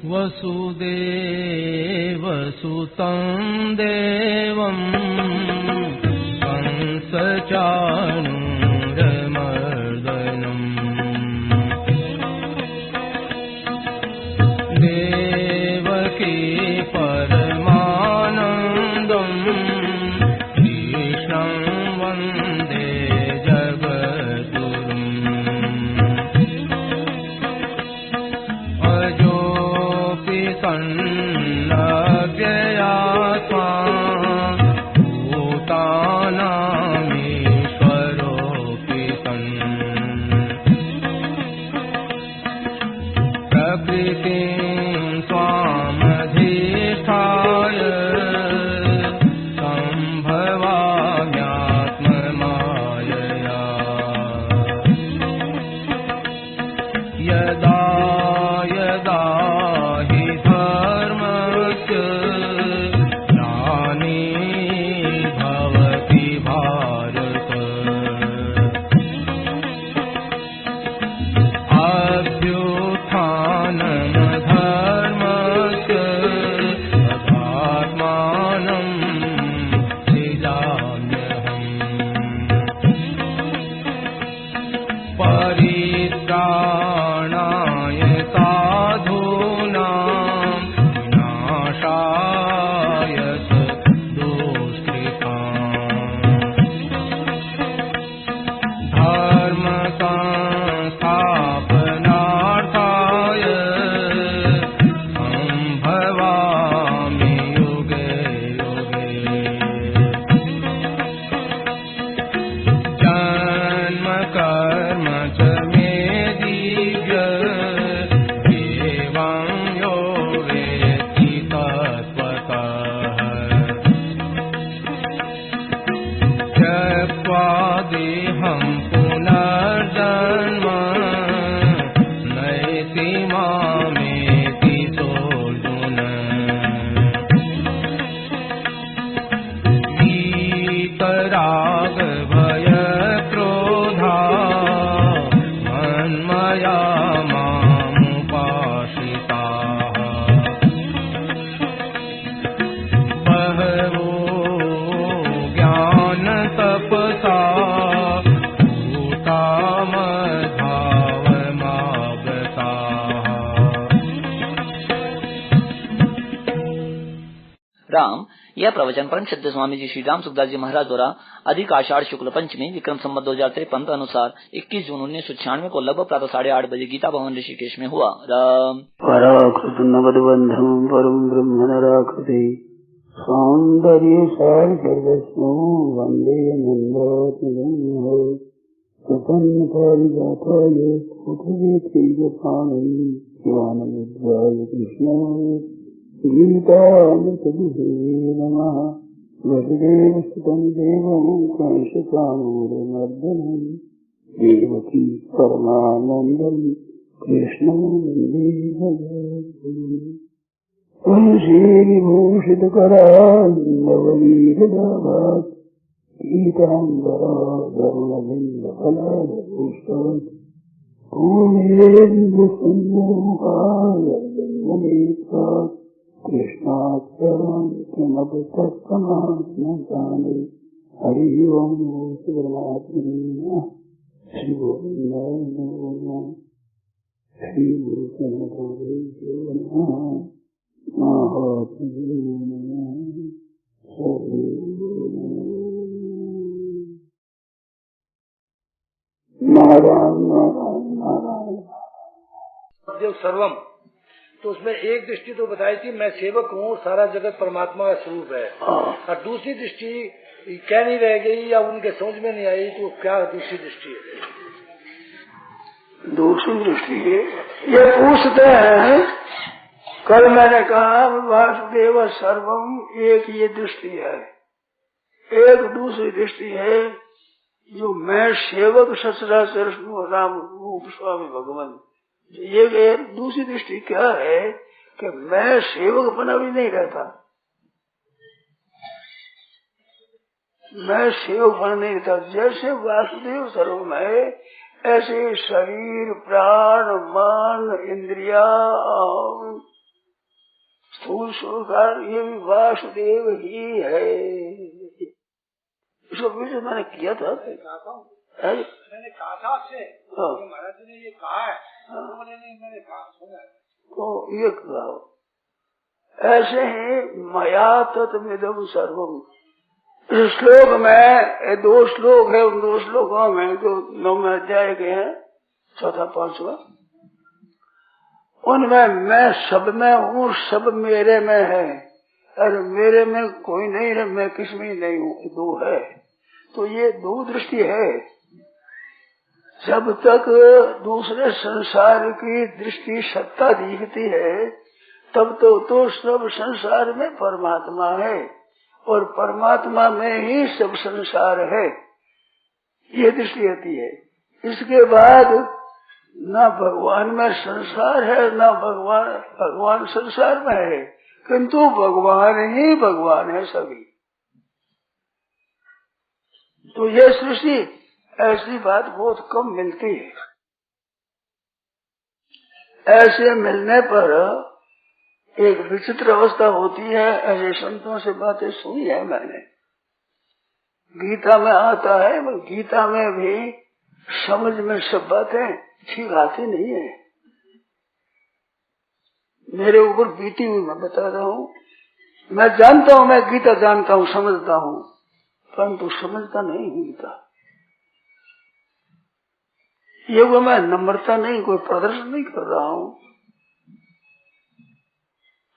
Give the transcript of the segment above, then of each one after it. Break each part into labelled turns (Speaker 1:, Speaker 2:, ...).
Speaker 1: वसुदेवसुतं देवं कंसचाणूरमर्दनम् देवकी परमानन्दं कृष्णं वन्दे जगद्गुरुम् सन्नव्ययात्मा भूतानामीश्वरोऽपि सन् प्रकृतिं स्वामधिष्ठाय सम्भवाम्यात्ममायया यदा यदा हि धर्मस्य ग्लानिर्भवति भारत अभ्युत्थानमधर्मस्य तदात्मानं सृजाम्यहम् परित्राणाय साधूनां विनाशाय दुष्कृताम् धर्म संस्थापनार्थाय सम्भवामि युगे युगे जन्म कर्म च मे दिव्य एवं यो वेत्ति तत्त्वतः त्यक्त्वा देहं पुनर्जन्म नैति मामेति सोऽर्जुन वीतराग भय क्रोधा मन्मया मामुपाश्रिताः बहवो ज्ञानतपसा भूता मद्भावमागताः।
Speaker 2: राम, यह प्रवचन परम श्रद्धेय स्वामी जी श्री राम सुखदास जी महाराज द्वारा अधिक आषाढ़ शुक्ल पंचमी विक्रम संवत 2053 अनुसार 21 जून 1996 को लगभग प्रातः 8:30 बजे गीता भवन ऋषिकेश में हुआ। राम
Speaker 3: पराकृतनवद्बन्धं परं ब्रह्म नराकृते सौन्दर्य सारगर्वस्नो वन्दे नन्दात्मजन्मो प्रपन्न पारिजाताय पुत्रवेत्रैकपाणये ज्ञानमुद्राय कृष्णाय गीतामृतदुहे नमः। वसुदेवसुतं देवं कंसचाणूरमर्दनं देवकी परमानन्दं कृष्णं वन्दे जगद्गुरुम्। तुलसीविभूषितकरान्नवनीलदाभात् पीताम्बरा धर्मबिन्दफलादपुष्पात् पूर्णेन्दुसुन्दरमुखाय जन्मनेत्रात् कृष्णात् परं किमपि तत्समात्मजाने। हरि ओं परमात्मने नमः। श्री गोविंदाय श्री गुरु चरणदेवो नमः। महात्मने नमः। नारायण नारायण नारायण
Speaker 4: देव सर्वम। तो उसमें एक दृष्टि तो बताई थी मैं सेवक हूँ, सारा जगत परमात्मा का स्वरूप है। और दूसरी दृष्टि क्या नहीं रह गई या उनके समझ में नहीं आई, तो क्या दूसरी दृष्टि है?
Speaker 3: दूसरी दृष्टि है ये पूछते हैं। कल मैंने कहा वासुदेव सर्वम, एक ये दृष्टि है। एक दूसरी दृष्टि है जो मैं सेवक सचराचर राम रूप स्वामी भगवान ये दूसरी दृष्टि क्या है कि मैं सेवक बना भी नहीं रहता, मैं सेवक बन नहीं रहता। जैसे वासुदेव सर्वम है ऐसे शरीर प्राण मन इंद्रिया स्थूल सूक्ष्म ये भी वासुदेव ही है। इसको बीच मैंने किया था,
Speaker 4: मैंने कहा था आपसे, महाराज जी ने ये कहा है, मैंने कहा सुना है।
Speaker 3: तो ये कहा ऐसे ही मया तत्मिदं सर्वम। इस श्लोक में 2 श्लोक है, उन 2 श्लोकों में जो 9वें अध्याय के हैं, 4था 5वां, उनमें मैं सब में हूँ, सब मेरे में है, और मेरे में कोई नहीं है, मैं किसमें नहीं हूँ, 2 है। तो ये 2 दृष्टि है। जब तक दूसरे संसार की दृष्टि सत्ता दिखती है तब तो सब संसार में परमात्मा है और परमात्मा में ही सब संसार है, ये दृष्टि आती है। इसके बाद न भगवान में संसार है न भगवान संसार में है, किंतु भगवान ही भगवान है सभी। तो ये सृष्टि ऐसी बात बहुत कम मिलती है। ऐसे मिलने पर एक विचित्र अवस्था होती है। ऐसे संतों से बातें सुनी है मैंने, गीता में आता है, गीता में भी समझ में सब बातें ठीक आती नहीं है। मेरे ऊपर बीती हुई मैं बता रहा हूँ। मैं जानता हूँ, मैं गीता जानता हूँ, समझता हूँ, परंतु समझता नहीं गीता। ये वो मैं नम्रता नहीं, कोई प्रदर्शन नहीं कर रहा हूँ।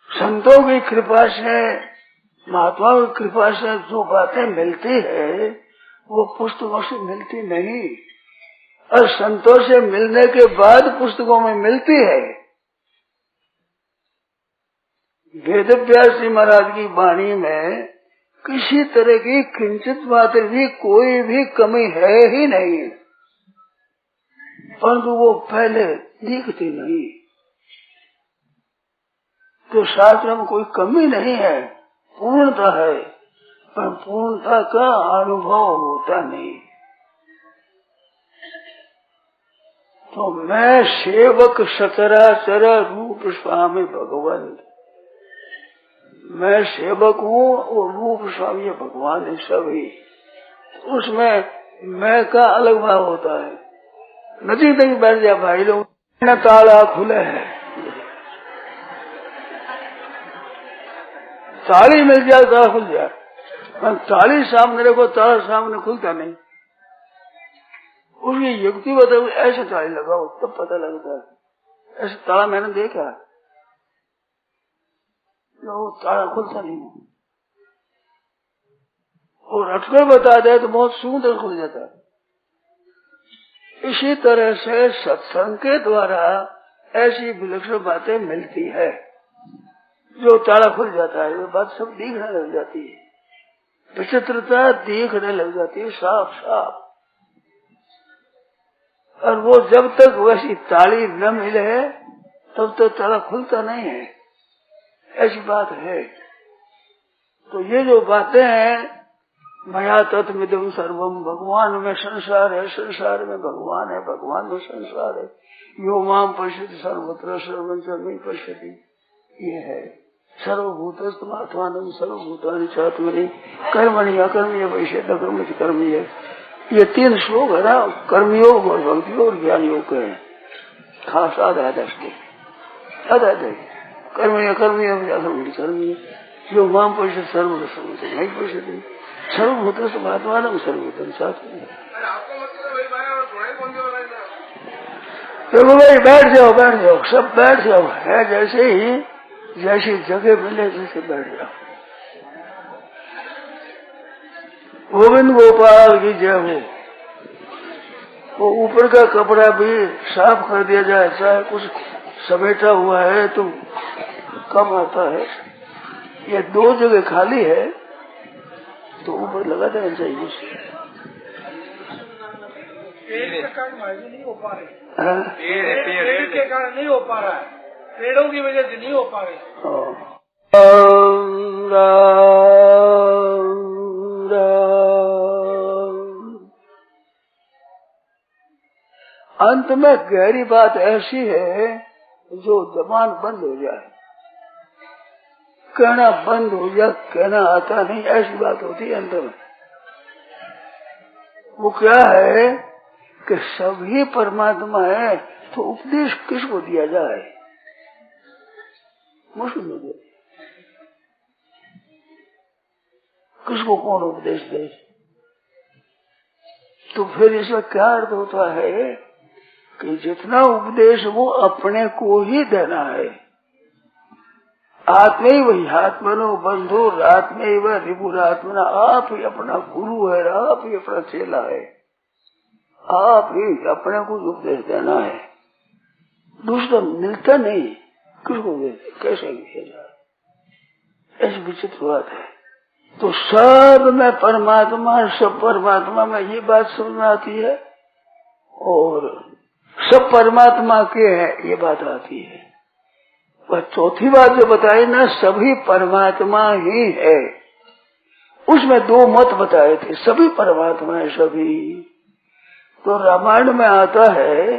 Speaker 3: संतों की कृपा से, महात्माओं की कृपा से जो बातें मिलती है वो पुस्तकों से मिलती नहीं, और संतों से मिलने के बाद पुस्तकों में मिलती है। वेद व्यास जी महाराज की वाणी में किसी तरह की किंचित मात्र भी कोई भी कमी है ही नहीं, परंतु वो पहले दिखती नहीं। तो शास्त्र में कोई कमी नहीं है, पूर्णता है, पर पूर्णता का अनुभव होता नहीं। तो मैं सेवक सचराचर रूप स्वामी भगवान, मैं सेवक हूँ और रूप स्वामी भगवान है सभी। उसमें मैं का अलग भाव होता है। नजीक तक बैठ जा भाई लोग, न ताला खुले है, ताली मिल जाए ताला खुल जाए, पर ताली सामने रखो ताला सामने खुलता नहीं। उसकी युक्ति बताओ, ऐसे ताली लगाओ तब पता लगता है। ऐसे ताला मैंने देखा, वो ताला खुलता नहीं, और अटकर बता दे तो बहुत सुंदर खुल जाता है। इसी तरह से सत्संग के द्वारा ऐसी विलक्षण बातें मिलती है, जो ताला खुल जाता है, वो बात सब दिखने लग जाती है, विचित्रता दिखने लग जाती है साफ साफ। और वो जब तक वैसी ताली न मिले तब तो ताला खुलता नहीं है, ऐसी बात है। तो ये जो बातें हैं, मया तत्मिदं सर्वम, भगवान में संसार है, संसार में भगवान है, भगवान में संसार है, यो माम पश्यति सर्वत्र सर्वं च मयि पश्यति, ये है। सर्वभूतस्थमात्मानं सर्वभूतानि चात्मनि कर्मणि अकर्मण्य वैश्य कर्म कर्मीय, ये 3 श्लोक है ना, कर्मयोग और भक्ति और ज्ञान योग के हैं, खास आधा कर्मणि अकर्मण्य कर्मीय, यो माम पश्यति सर्वत्र सर्वं च मयि पश्यति, सर्वभूतस्थमात्मानं सर्वभूतानि चात्मनि। चलो भाई बैठ जाओ, सब बैठ जाओ, है जैसे ही जैसी जगह मिले जैसे बैठ जाओ। गोविंद गोपाल की जय हो। वो ऊपर का कपड़ा भी साफ कर दिया जाए, चाहे कुछ समेटा हुआ है तो कम आता है। ये 2 जगह खाली है तो ऊपर लगा देना चाहिए।
Speaker 4: पेड़ के कारण महाराज नहीं हो पा रहे, पेड़ के कारण नहीं हो पा रहा है, पेड़ों की वजह से नहीं हो पा रहे।
Speaker 3: अंत में गहरी बात ऐसी है जो जबान बंद हो जाए, कहना बंद हो जाए, कहना आता नहीं, ऐसी बात होती है अंत में। वो क्या है कि सभी परमात्मा है, तो उपदेश किसको दिया जाए, मुश्किल हो जाए। किसको कौन उपदेश दे? तो फिर इसका क्या अर्थ होता है कि जितना उपदेश वो अपने को ही देना है। आत्मैव ह्यात्मनो बंधु आत्मैव रिपुरात्मना, आप ही अपना गुरु है, आप ही अपना चेला है, आप ही अपने को उपदेश देना है, दूसरा मिलता नहीं। किसको कैसे किया जाए, ऐसी विचित्र बात है। तो सब में परमात्मा, सब परमात्मा में ये बात समझ में आती है, और सब परमात्मा के है ये बात आती है। वह चौथी बात जो बताई ना, सभी परमात्मा ही है, उसमें दो मत बताए थे, सभी परमात्मा है सभी। तो रामायण में आता है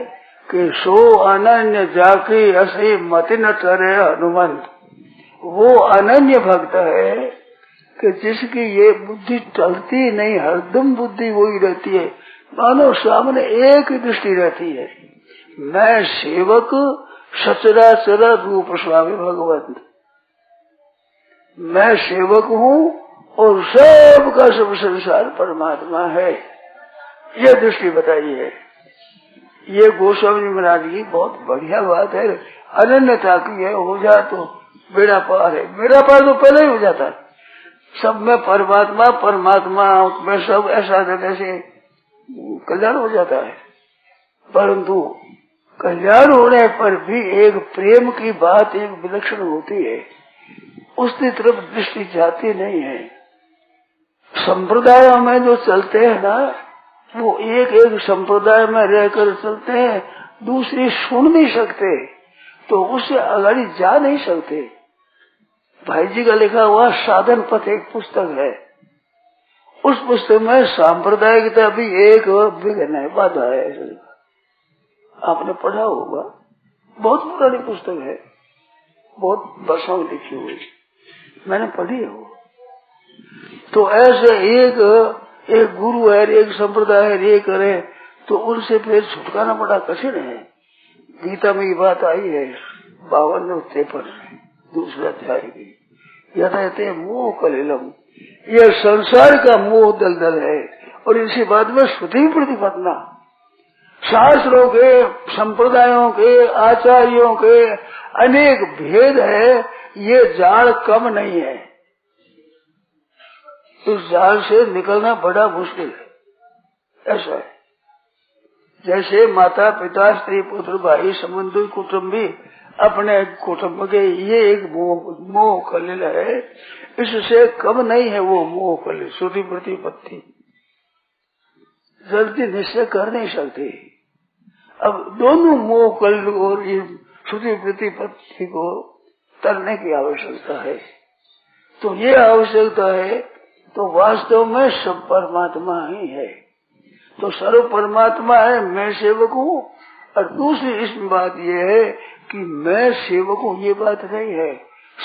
Speaker 3: कि सो अनन्य जाकी असी मति न करे हनुमंत, वो अनन्य भक्त है कि जिसकी ये बुद्धि टलती नहीं, हरदम बुद्धि वही रहती है, मानो सामने एक ही दृष्टि रहती है, मैं सेवक सचराचर रूप स्वामी भगवंत, मैं सेवक हूँ और सब का सब संसार परमात्मा है, ये दृष्टि बताई है। ये गोस्वामी महाराज की बहुत बढ़िया बात है, अनन्यता की है, हो जा तो बेड़ा पार है। बेड़ा पार तो पहले ही हो जाता है, सब में परमात्मा, परमात्मा में सब ऐसा जैसे कल्याण हो जाता है। परंतु कल्याण होने पर भी एक प्रेम की बात एक विलक्षण होती है, उसकी तरफ दृष्टि जाती नहीं है। संप्रदायों में जो चलते हैं ना, वो एक एक संप्रदाय में रहकर चलते हैं, दूसरी सुन नहीं सकते, तो उससे आगे जा नहीं सकते। भाई जी का लिखा हुआ साधन पथ एक पुस्तक है, उस पुस्तक में सांप्रदायिकता भी एक विघ्न है, बाधा है। आपने पढ़ा होगा, बहुत पुरानी पुस्तक है, बहुत वर्षों में लिखी हुई, मैंने पढ़ी है वो। तो ऐसे एक गुरु है, एक संप्रदाय है, ये करे तो उनसे फिर छुटकारा बड़ा कठिन है। गीता में ये बात आई है 52 और 53 में, दूसरा अध्याय की, यथाते मोह कलिलम, यह संसार का मोह दलदल है। और इसी बात में श्रुति प्रतिपन्ना, शास्त्रों के, संप्रदायों के, आचार्यों के अनेक भेद है, ये जाल कम नहीं है, इस जाल से निकलना बड़ा मुश्किल है। ऐसा है जैसे माता पिता स्त्री पुत्र भाई संबंधी कुटुंबी अपने कुटुंब के, ये एक मोह कलिल है, इससे कम नहीं है वो मोह कलिल। श्रुति प्रतिपत्ति जल्दी निश्चय कर नहीं सकते। अब दोनों मोह कलिल और ये श्रुति प्रतिपत्ति को तरने की आवश्यकता है। तो ये आवश्यकता है, तो वास्तव में सब परमात्मा ही है, तो सर्व परमात्मा है, मैं सेवक हूँ। और दूसरी इसमें बात ये है कि मैं सेवक हूँ, ये बात नहीं है,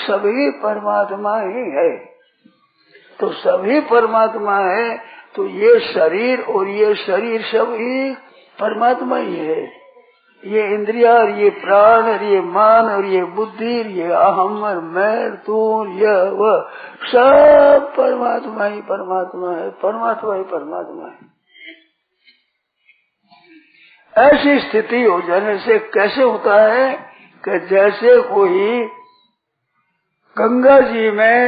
Speaker 3: सभी परमात्मा ही है। तो सभी परमात्मा है, तो ये शरीर और ये शरीर सब ही परमात्मा ही है। ये इंद्रिया और ये प्राण और ये मान और ये बुद्धि और ये अहम और मैं तू यह वह सब परमात्मा ही परमात्मा है, परमात्मा ही परमात्मा है। ऐसी स्थिति हो जाने से कैसे होता है कि जैसे कोई गंगा जी में,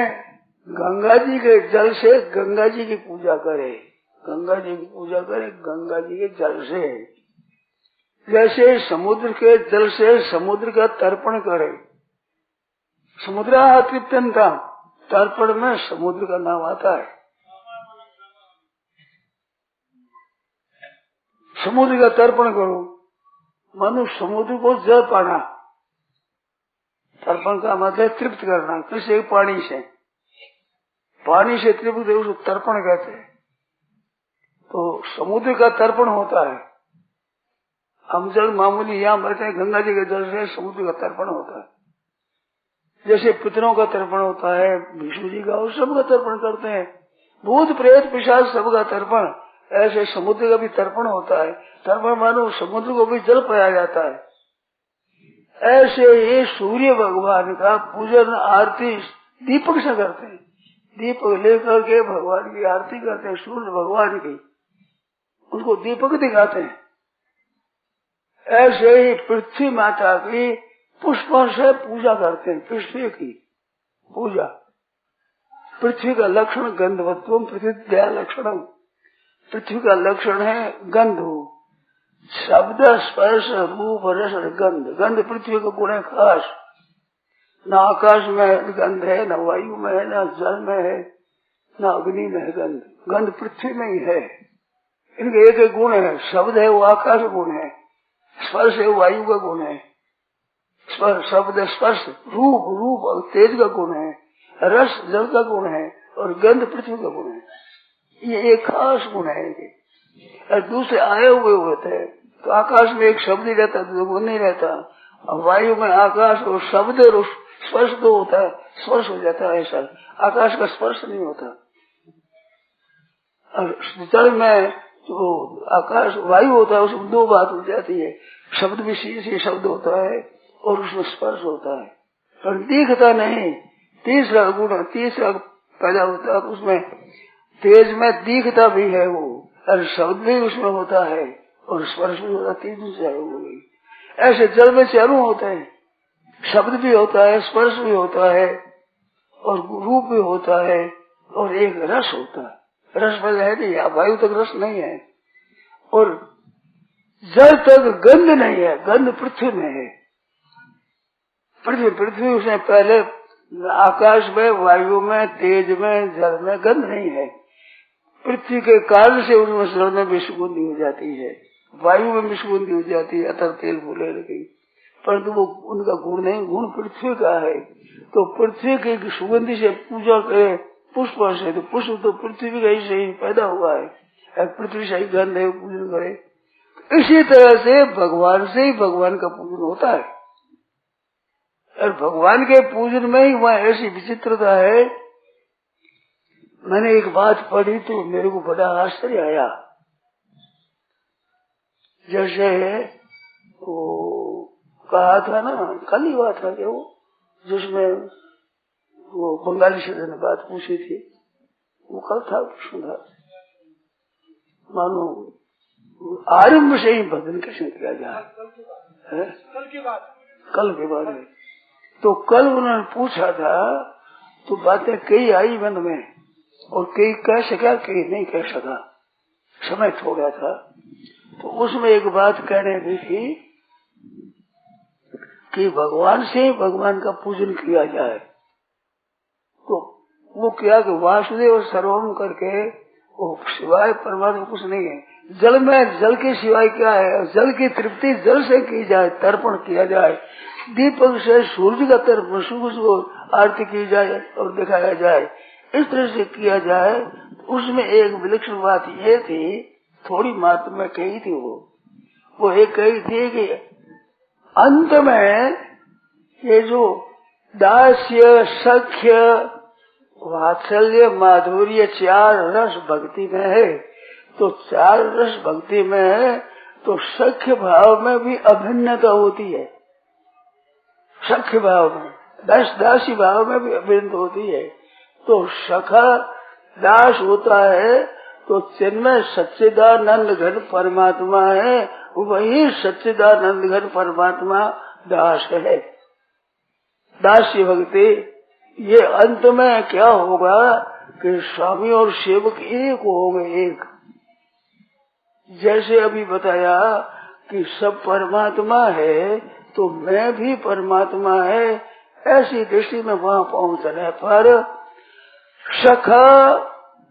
Speaker 3: गंगा जी के जल से गंगा जी की पूजा करे, गंगा जी की पूजा करे गंगा जी के जल से, जैसे समुद्र के जल से समुद्र का तर्पण करे, समुद्र तृप्यंता, तर्पण में समुद्र का नाम आता है। समुद्र का तर्पण करो, मानो समुद्र को जल पाना। तर्पण का मतलब तृप्त करना, किसी पानी से तृप्त, उसको तर्पण कहते हैं। तो समुद्र का तर्पण होता है। हम जल मामूली यहाँ बैठे हैं, गंगा जी के जल से समुद्र का तर्पण होता है। जैसे पितरों का तर्पण होता है, विष्णु जी का, और सबका तर्पण करते हैं, भूत प्रेत पिशाच सबका तर्पण, ऐसे समुद्र का भी तर्पण होता है। तर्पण मानो समुद्र को भी जल पाया जाता है। ऐसे ही सूर्य भगवान का पूजन आरती दीपक से करते हैं। दीपक लेकर के भगवान की आरती करते हैं, सूर्य भगवान की, उनको दीपक दिखाते हैं। ऐसे ही पृथ्वी माता की पुष्पों से पूजा करते हैं, पृथ्वी की पूजा। पृथ्वी का लक्षण गंधवत्वम पृथ्वी लक्षणम, पृथ्वी का लक्षण है गंध, शब्द स्पर्श रूप रस गंध। गंध पृथ्वी का गुण है खास, न आकाश में गंध है, न वायु में है, न जल में है, न अग्नि में है गंध। गंध पृथ्वी में ही है। इनके एक एक गुण है। शब्द है वो आकाश गुण है, स्पर्श है वायु का गुण है, शब्द स्पर्श रूप तेज का गुण है, रस जल का गुण है, और गंध पृथ्वी का गुण है। ये एक खास गुण है। और दूसरे आए हुए होते हैं, तो आकाश में एक शब्द ही रहता, तो गुण नहीं रहता। और वायु में आकाश और शब्द और स्पर्श दो होता है, स्पर्श हो जाता है। ऐसा आकाश का स्पर्श नहीं होता। और जल में जो आकाश वायु होता है, उसमें दो बात हो जाती है, शब्द भी सी शब्द होता है और उसमें स्पर्श होता है, पर दिखता नहीं। तीसरा गुण तीसरा पैदा होता है, उसमें तेज में दिखता भी है वो, और शब्द भी उसमें होता है और स्पर्श भी होता है। तीन चारों हो गई। ऐसे जल में चारों होते हैं, शब्द भी होता है, स्पर्श भी होता है, और रूप भी होता है, और एक रस होता है। रस में है नहीं, वायु तक रस नहीं है, और जल तक गंध नहीं है। गंध पृथ्वी में है। पृथ्वी उसमें पहले आकाश में, वायु में, तेज में, जल में गंध नहीं है। पृथ्वी के कारण से उनमें जल में भी सुगंधी हो जाती है, वायु में भी सुगंधी हो जाती है, अतर तेल फूले लगी, परंतु वो उनका गुण नहीं, गुण पृथ्वी का है। तो पृथ्वी की सुगंधी से पूजा करे पुष्प से, तो पुष्प तो पृथ्वी का ही से ही पैदा हुआ है, पृथ्वी से ही गंध है, पूजन करे। इसी तरह से भगवान से ही भगवान का पूजन होता है। और भगवान के पूजन में ही वह ऐसी विचित्रता है। मैंने एक बात पढ़ी तो मेरे को बड़ा आश्चर्य आया। जैसे वो कहा था ना, कल ही हुआ था वो, जिसमें वो बंगाली से ने बात पूछी थी, वो कल था, सुना। मानो आरंभ से ही भजन कैसे किया जाए, कल के बाद में। तो कल उन्होंने पूछा था, तो बातें कई आई मन में, और कई कह सका, कई नहीं कह सका, समय थोड़ा था। तो उसमें एक बात कहने दी थी कि भगवान से भगवान का पूजन किया जाए। तो वो क्या कि वासुदेव सर्वम करके, वो सिवाय परमात्मा कुछ नहीं है। जल में जल के सिवाय क्या है? जल की तृप्ति जल से की जाए, तर्पण किया जाए, दीपक से सूर्य का तर्पण, सूर्य को आरती की जाए और दिखाया जाए, इस तरह से किया जाए। उसमें एक विलक्षण बात ये थी, थोड़ी मात्र में कही थी, वो एक कही थी कि अंत में ये जो दास्य सख्य वात्सल्य माधुर्य चार रस भक्ति में है, तो चार रस भक्ति में है, तो सख्य भाव में भी अभिन्नता होती है। सख्य भाव में, दासी भाव में भी अभिन्नता होती है। तो सखा दास होता है, तो चिन्मय सच्चिदानंद घन परमात्मा है, वही सच्चिदानंद घन परमात्मा दास है। दासी भक्ति, ये अंत में क्या होगा कि स्वामी और सेवक एक हो गए, एक। जैसे अभी बताया कि सब परमात्मा है, तो मैं भी परमात्मा है, ऐसी दृष्टि में वहां पहुंचने पर सखा,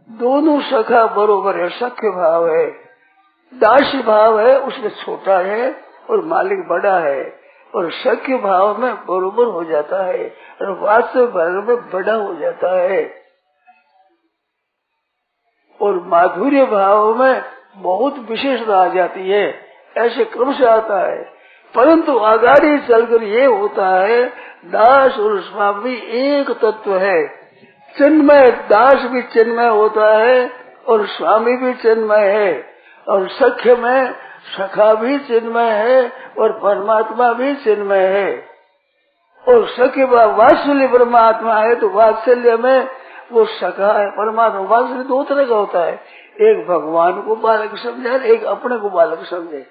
Speaker 3: दोनों सखा बरोबर है, सख्य भाव है। दास्य भाव है उसमें छोटा है और मालिक बड़ा है, और सख्य भाव में बरोबर हो जाता है और वास्तविक भाव में बड़ा हो जाता है, और माधुर्य भाव में बहुत विशेषता आ जाती है। ऐसे क्रम से आता है, परंतु आगाड़ी चलकर ये होता है दास और स्वामी एक तत्व है। चिन्मय दास भी चिन्मय होता है और स्वामी भी चिन्मय है, और सख्य में सखा भी चिन्मय है और परमात्मा भी चिन्मय है। और सख्य वात्सल्य परमात्मा है तो वात्सल्य में वो सखा है परमात्मा। वात्सल्य दो तरह का होता है, एक भगवान को बालक समझे, एक अपने को बालक समझे।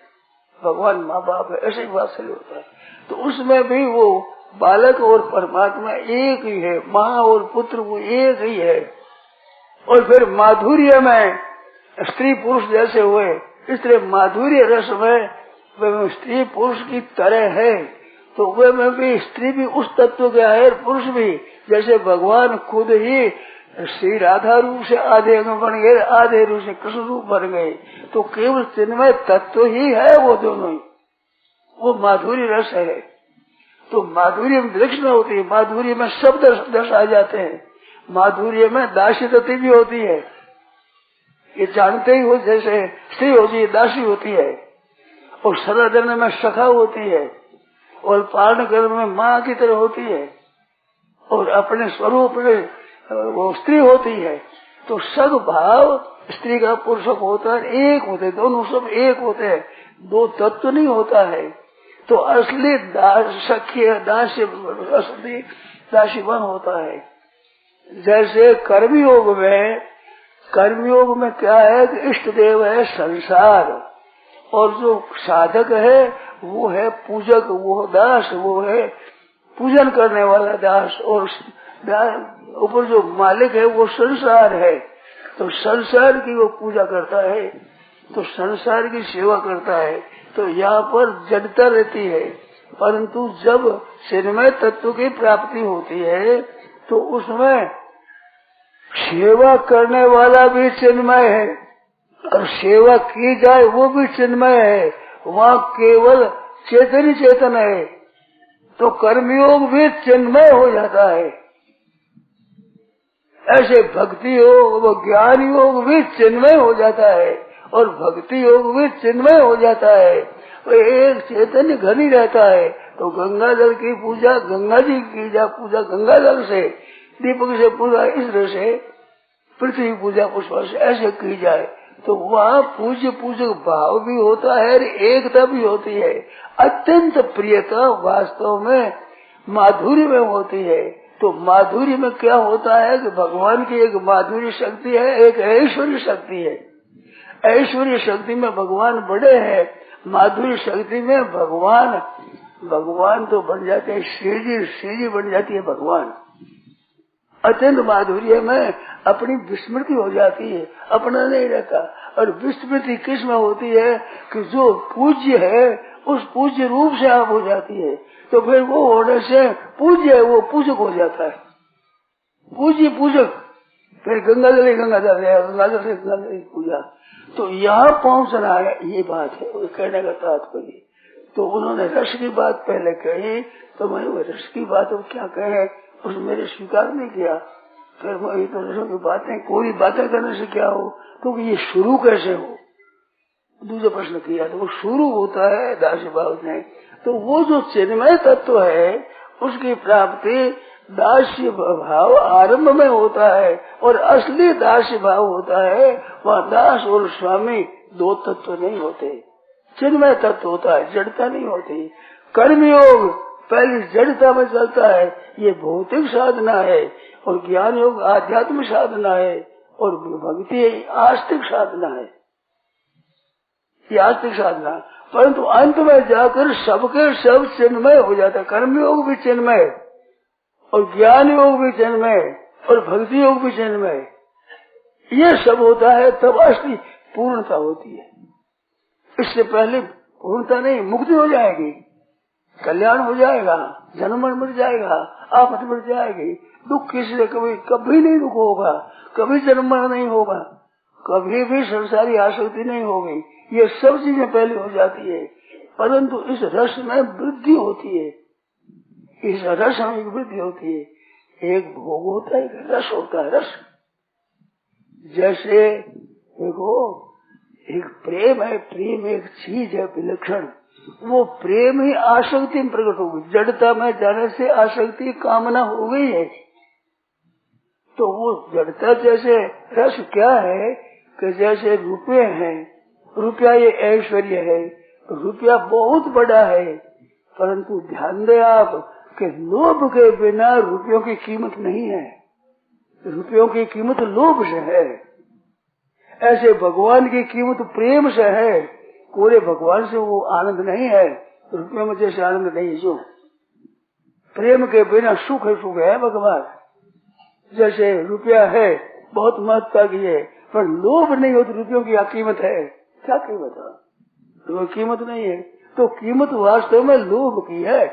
Speaker 3: भगवान माँ बाप है, ऐसे वात्सल्य होता है। तो उसमें भी वो बालक और परमात्मा एक ही है, माँ और पुत्र वो एक ही है। और फिर माधुर्य में स्त्री पुरुष जैसे हुए, इसलिए माधुर्य रस में वे स्त्री पुरुष की तरह है, तो वे में भी स्त्री भी उस तत्व का है, पुरुष भी। जैसे भगवान खुद ही श्री राधा रूप से आधे अंग बन गए, आधे रूप से कृष्ण रूप बन गए, तो केवल चिन्मय तत्व ही है वो दोनों ही, वो माधुर्य रस है। तो माधुर्य में विलक्षण होती है, माधुर्य में शब्द दर्श आ जाते हैं, माधुर्य में दासी तत्व भी होती है, ये जानते ही हो। जैसे स्त्री होती है दासी होती है, और सदाधन में सखा होती है, और पारण कर्म में माँ की तरह होती है, और अपने स्वरूप में वो स्त्री होती है। तो सद भाव स्त्री का पुरुष होता है, एक होते, दोनों सब एक होते हैं, दो तत्व नहीं होता है। तो असली सख्य दास्य असली दासीवन होता है। जैसे कर्मयोग में क्या है कि इष्ट देव है संसार, और जो साधक है वो है पूजक, वो दास, वो है पूजन करने वाला दास, और ऊपर जो मालिक है वो संसार है। तो संसार की वो पूजा करता है, तो संसार की सेवा करता है। तो यहाँ पर जड़ता रहती है, परंतु जब चिन्मय तत्व की प्राप्ति होती है तो उसमें सेवा करने वाला भी चिन्मय है, और सेवा की जाए वो भी चिन्मय है। वहाँ केवल चेतन ही चेतन है, तो कर्मयोग भी चिन्मय हो जाता है। ऐसे भक्ति योग व ज्ञान योग भी चिन्मय हो जाता है, और भक्ति योग भी चिन्मय हो जाता है। वो एक चैतन्य घन ही रहता है। तो गंगा जल की पूजा गंगा जी की पूजा गंगा जल से, दीपक से पूजा इस तरह से, पृथ्वी पूजा पुष्प से ऐसे की जाए, तो वहाँ पूज्य पूजक भाव भी होता है, एकता भी होती है। अत्यंत प्रियता वास्तव में माधुर्य में होती है। तो माधुर्य में क्या होता है कि भगवान की एक माधुर्य शक्ति है, एक ऐश्वर्य शक्ति है। ऐश्वर्य शक्ति में भगवान बड़े हैं, माधुर्य शक्ति में भगवान तो बन जाते हैं, श्रीजी बन जाती है भगवान। अत्यंत माधुर्य में अपनी विस्मृति हो जाती है, अपना नहीं रहता। और विस्मृति किस में होती है कि जो पूज्य है उस पूज्य रूप से आप हो जाती है, तो फिर वो होने से पूज्य है वो पूजक हो जाता है, पूज्य पूजक। फिर गंगा जल पूजा। तो यहाँ पहुँचना है, ये बात है कहने का तात्पर्य। तो उन्होंने रस की बात पहले कही, तो मैंने रस की बात अब क्या कहे, उसने मेरे स्वीकार नहीं किया। फिर मैं तो रसों की बातें कोई बातें करने से क्या हो, क्योंकि ये शुरू कैसे हो, दूसरा प्रश्न किया। तो वो शुरू होता है दास्य भाव में। तो वो जो चिन्मय तत्व है उसकी प्राप्ति दास्य भाव आरंभ में होता है, और असली दास्य भाव होता है वहाँ दास और स्वामी दो तत्व नहीं होते, चिन्मय तत्व होता है, जड़ता नहीं होती। कर्मयोग पहली जड़ता में चलता है, ये भौतिक साधना है, और ज्ञान योग आध्यात्मिक साधना है, और भक्ति आस्तिक साधना है, ये आस्तिक साधना। परंतु अंत में जाकर सबके सब चिन्मय हो जाता है। कर्मयोग भी चिन्मय, और ज्ञान योग भी चिन्मय, और भक्ति योग भी चिन्मय। ये सब होता है तब असली पूर्णता होती है। इससे पहले पूर्णता नहीं, मुक्ति हो जाएगी, कल्याण हो जाएगा, जन्म मिट जाएगा, आफत मिट जाएगी, दुख किसी से कभी नहीं दुख होगा, कभी जन्म नहीं होगा, कभी भी संसारी आसक्ति नहीं होगी। ये सब चीजें पहले हो जाती है, परंतु इस रस में वृद्धि होती है, इस रस में एक वृद्धि होती है। एक भोग होता है, एक रस होता है। रस जैसे देखो, एक प्रेम है, प्रेम एक चीज है विलक्षण, वो प्रेम ही आसक्ति में प्रकट होगी। जड़ता में जाने से आसक्ति कामना हो गई है, तो वो जड़ता जैसे रस क्या है कि जैसे रुपये हैं, रुपया ये ऐश्वर्य है, रुपया बहुत बड़ा है, परंतु ध्यान दें आप कि लोभ के बिना रुपयों की कीमत नहीं है, रुपयों की कीमत लोभ से है। ऐसे भगवान की कीमत प्रेम से है, पूरे भगवान से वो आनंद नहीं है, रुपयों में जैसे आनंद नहीं है। जो प्रेम के बिना सुख है भगवान। जैसे रुपया है बहुत महत्ता की है, पर लोभ नहीं हो तो रुपयों की क्या कीमत है? क्या कीमत है? तो कीमत नहीं है, तो कीमत वास्तव में लोभ की है।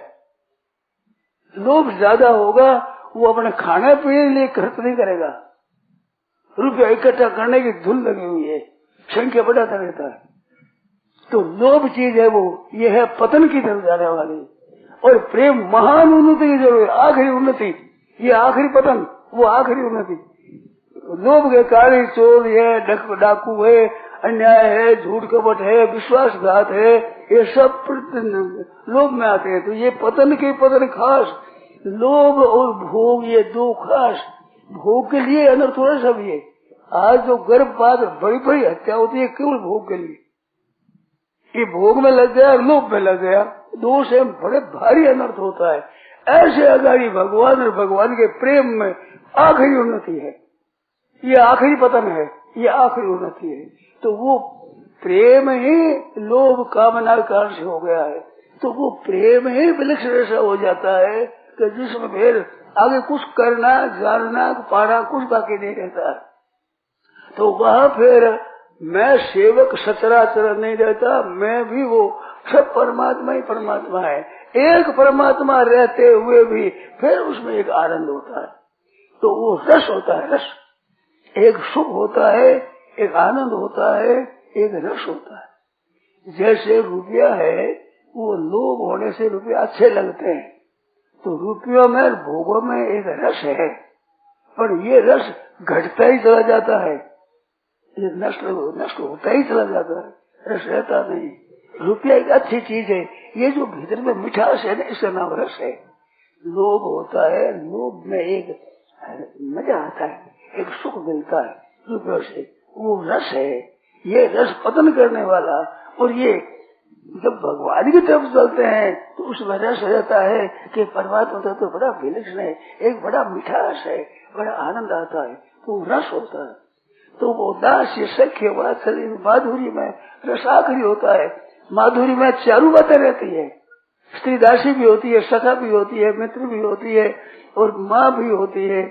Speaker 3: लोभ ज्यादा होगा, वो अपने खाने पीने के लिए खर्च नहीं करेगा। रुपया इकट्ठा करने की धुन लगी हुई है, संख्या बढ़ाता रहता है। तो लोभ चीज है वो, ये है पतन की तरफ जाने वाली। और प्रेम महान उन्नति की जरूरत, आखिरी उन्नति, ये आखिरी पतन, वो आखिरी उन्नति। लोभ के कारण चोर है, डाकू है, अन्याय है, झूठ कपट है, विश्वासघात है, ये सब लोभ में आते हैं। तो ये पतन के पतन खास लोभ और भोग, ये दो खास। भोग के लिए अनर्थ हो रहा सब। ये आज जो गर्भपात बड़ी बड़ी हत्या होती है केवल भोग के लिए, ये भोग में लग गया, लोभ में लग गया, दो से बड़े भारी अनर्थ होता है। ऐसे अगाड़ी भगवान और भगवान के प्रेम में आखिरी उन्नति है, ये आखिरी पतन है, ये आखिरी उन्नति है। तो वो प्रेम ही लोभ कामना कारण से हो गया है, तो वो प्रेम ही विलक्षण ऐसा हो जाता है कि जिसमें फिर आगे कुछ करना, जानना, पाना कुछ बाकी नहीं रहता। तो वह फिर मैं सेवक सचराचर नहीं रहता, मैं भी वो सब परमात्मा ही परमात्मा है। एक परमात्मा रहते हुए भी फिर उसमें एक आनंद होता है, तो वो रस होता है। रस एक सुख होता है, एक आनंद होता है, एक रस होता है। जैसे रुपया है, वो लोभ होने से रुपये अच्छे लगते हैं, तो रुपयों में भोगों में एक रस है, पर ये रस घटता ही चला जाता है, ये नष्ट होता ही चला जाता है, रस रहता नहीं। रुपया एक अच्छी चीज है, ये जो भीतर में मिठास है ना, इसका नाम रस है। लोभ होता है, लोभ में एक मजा आता है, एक सुख मिलता है रुपयों से, वो रस है। ये रस पतन करने वाला, और ये जब भगवान की तरफ चलते हैं तो उसमें रस रहता है कि परमात्मा तो बड़ा विलक्षण है, एक बड़ा मिठास है, बड़ा आनंद आता है, तो रस होता है। तो वो दास्य सख्य वात्सल्य माधुरी में रस आखिरी होता है। माधुरी में चारों बातें रहती है, स्त्री दासी भी होती है, सखा भी होती है, मित्र भी होती है, और माँ भी होती है,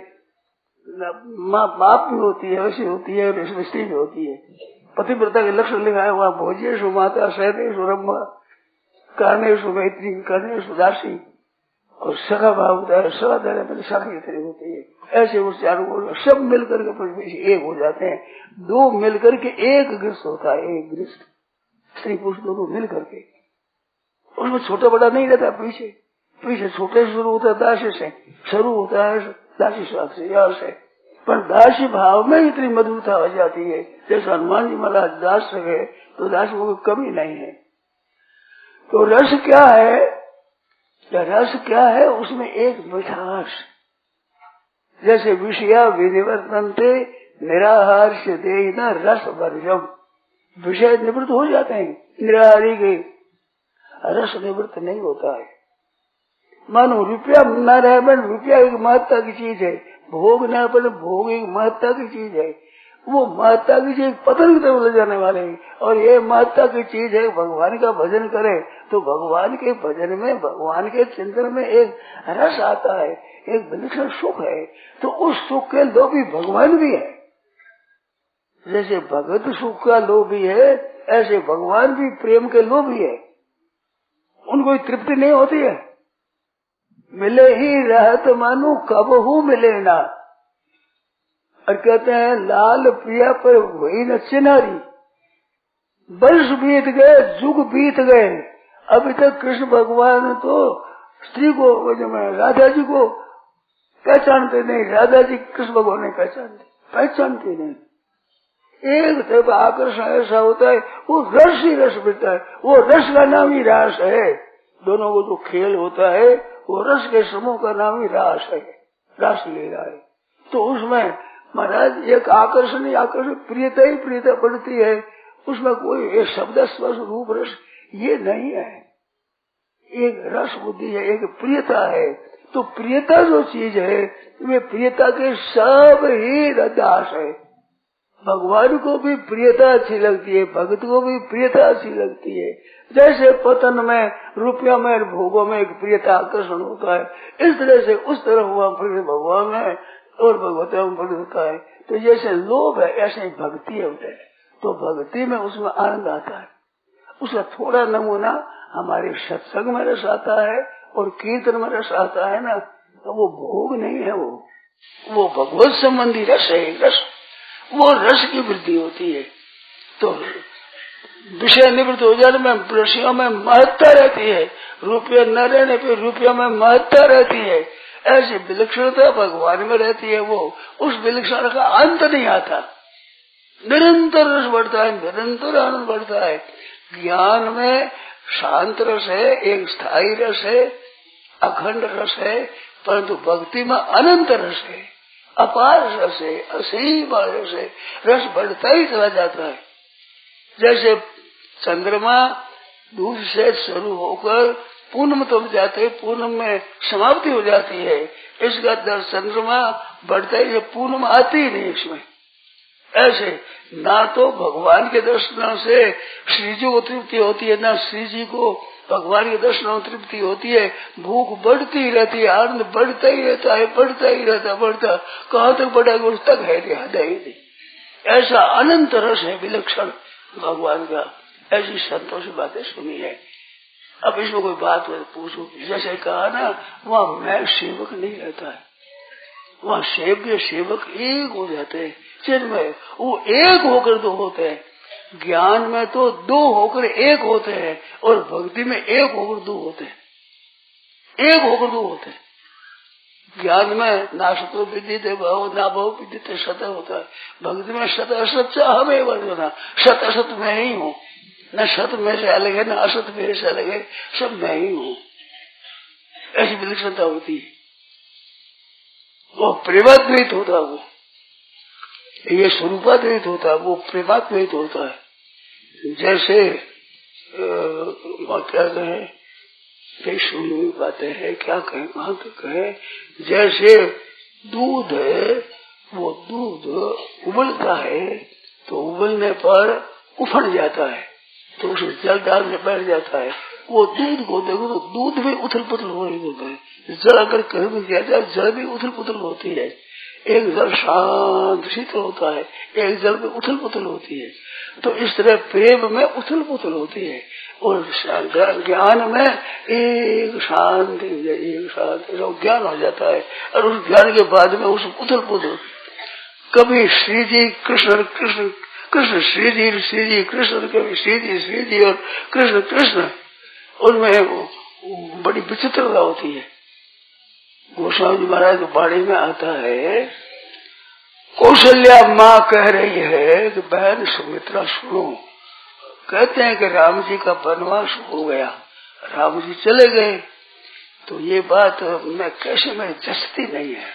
Speaker 3: माँ बाप भी होती है, वैसी होती है, और स्त्री भी होती है। पतिव्रता के लक्षण लिखा है वहाँ, भोज्येषु माता, शयनेषु रंभा, कर्णेषु मैत्री, कर्णेषु दासी, और सखा भाव होता है, सवाधारे में सखी इतनी होती है। ऐसे वो चारों सब मिलकर के एक हो जाते हैं। दो मिलकर के एक गृहस्थ होता है, एक गृहस्थ, स्त्री पुरुष दोनों मिलकर के। उसमें छोटा बड़ा नहीं रहता, पीछे पीछे छोटे से शुरू होता है, दासी से शुरू होता है, दासी से, पर दासी भाव में इतनी मधुरता हो जाती है। जैसे हनुमान जी महाराज दास रहे, तो दास को कमी नहीं है। तो रस क्या है? रस क्या है? उसमें एक मिठास, जैसे विषया विनिवर्तन्ते निराहार से देना रस वर्जम, विषय निवृत्त हो जाते हैं, निराहारी के रस निवृत्त नहीं होता है। मानो रुपया न रहे, रुपया एक महत्ता की चीज है, भोग न पर भोग एक महत्ता की चीज है, वो महत्ता की चीज पतन की तरफ ले जाने वाले है। और ये महत्ता की चीज है, भगवान का भजन करे तो भगवान के भजन में, भगवान के चिंतन में एक रस आता है, एक विलक्षण सुख है। तो उस सुख के लोभी भगवान भी है। जैसे भगत सुख का लोभी है, ऐसे भगवान भी प्रेम के लोभी है। उनको तृप्ति नहीं होती है, मिले ही रहत मानो कबहू मिले ना। और कहते हैं लाल प्रिया पर वही न चिनारी, वर्ष बीत गए, युग बीत गए, अभी तक कृष्ण भगवान तो स्त्री को, राधा जी को पहचानते नहीं, राधा जी कृष्ण भगवान नहीं पहचानते नहीं। एक तरफ आकर्षण ऐसा होता है, वो रस ही रस मिलता है, वो रस का नाम ही रास है। दोनों को जो खेल होता है वो रस के समूह का नाम ही रास है, रास लीला है। तो उसमें महाराज एक आकर्षण ही आकर्षण, प्रियता ही प्रियता बढ़ती है, उसमें कोई एक शब्द स्पर्श रूप रस ये नहीं है, एक रस बुद्धि है, एक प्रियता है। तो प्रियता जो चीज है वे प्रियता के सब ही रदास है। भगवान को भी प्रियता अच्छी लगती है, भक्त को भी प्रियता अच्छी लगती है। जैसे पतन में, रुपया में, भोगों में एक प्रियता आकर्षण होता है, इस तरह से उस तरफ हुआ भगवान में और भगवता में होता है। तो जैसे लोभ है ऐसे ही भक्ति होता है, तो भक्ति में उसमें आनंद आता है। उसका थोड़ा नमूना हमारे सत्संग में रस आता है और कीर्तन में रस आता है ना, तो वो भोग नहीं है, वो भगवत संबंधी रस है। रस वो रस की वृद्धि होती है। तो विषय निवृत्त हो जाने में विषयों में महत्ता रहती है, रुपये न रहने पे रुपयों में महत्ता रहती है। ऐसी विलक्षणता भगवान में रहती है, वो उस विलक्षण का अंत नहीं आता, निरंतर रस बढ़ता है, निरंतर आनंद बढ़ता है। ज्ञान में शांत रस है, एक स्थायी रस है, अखंड रस है, परंतु भक्ति में अनंत रस है, अपार रस है, असीम रस है, रस बढ़ता ही चला जाता है। जैसे चंद्रमा दूर से शुरू होकर पूर्णिमा तक जाते, पूर्णिमा में समाप्ति हो जाती है, इसका दर चंद्रमा बढ़ता ही, पूर्णिमा आती ही नहीं इसमें। ऐसे ना तो भगवान के दर्शन से श्री जी को तृप्ति होती है, ना श्री जी को भगवान के दर्शन में तृप्ति होती है। भूख बढ़ती ही रहती है, आनंद बढ़ता ही रहता है, बढ़ता ही रहता, बढ़ता कहाँ तक बढ़ेगा उस तक है नहीं। ऐसा अनंत रस है विलक्षण भगवान का। ऐसी संतोष बातें सुनी है। अब इसमें कोई बात पूछो, जैसे कहा ना, वहाँ मैं सेवक नहीं रहता है, वहाँ सेवक एक हो जाते हैं। चिन्मय वो एक होकर दो होते हैं, ज्ञान में तो दो होकर एक होते हैं और भक्ति में एक होकर दो होते हैं, एक होकर दो होते हैं। ज्ञान में ना सतो विदिते भाव, ना भाव विदिते सत होता है, भक्ति में सत असत हमें वर्जना, सत असत मैं ही हूँ, न सत में से अलग है, न असत मेरे से अलग है, सब मैं ही हूँ। ऐसी विलक्षणता होती है। वो प्रेमाद्वैत होता है, वो ये स्वरूपाद्वैत होता है, वो प्रेमाद्वैत होता है। जैसे क्या कहे, कई सुनी हुई बातें हैं, क्या कहें, कहाँ तक कहे। जैसे दूध है, वो दूध उबलता है तो उबलने पर उफड़ जाता है, तो उसे जल डालने बैठ जाता है। वो दूध को देखो तो दूध भी उथल पुथल हो रही होता है, जल अगर कहीं भी दिया जाए जल भी उथल पुथल होती है। एक जल शांत शीतल होता है, एक जल में उथल पुथल होती है। तो इस तरह प्रेम में उथल पुथल होती है और ज्ञान में एक शांति, एक शांति ज्ञान हो जाता है। और उस ज्ञान के बाद में उस उथल पुथल, कभी श्री जी कृष्ण कृष्ण कृष्ण श्री जी कृष्ण, कभी श्री जी और कृष्ण कृष्ण, उनमें बड़ी विचित्रता होती है। गोस्वामी जी महाराज की बाणी में आता है, कौशल्या माँ कह रही है कि बहन सुमित्रा सुनो, कहते हैं कि राम जी का वनवास हो गया, राम जी चले गए, तो ये बात मैं कैसे में जचती नहीं है।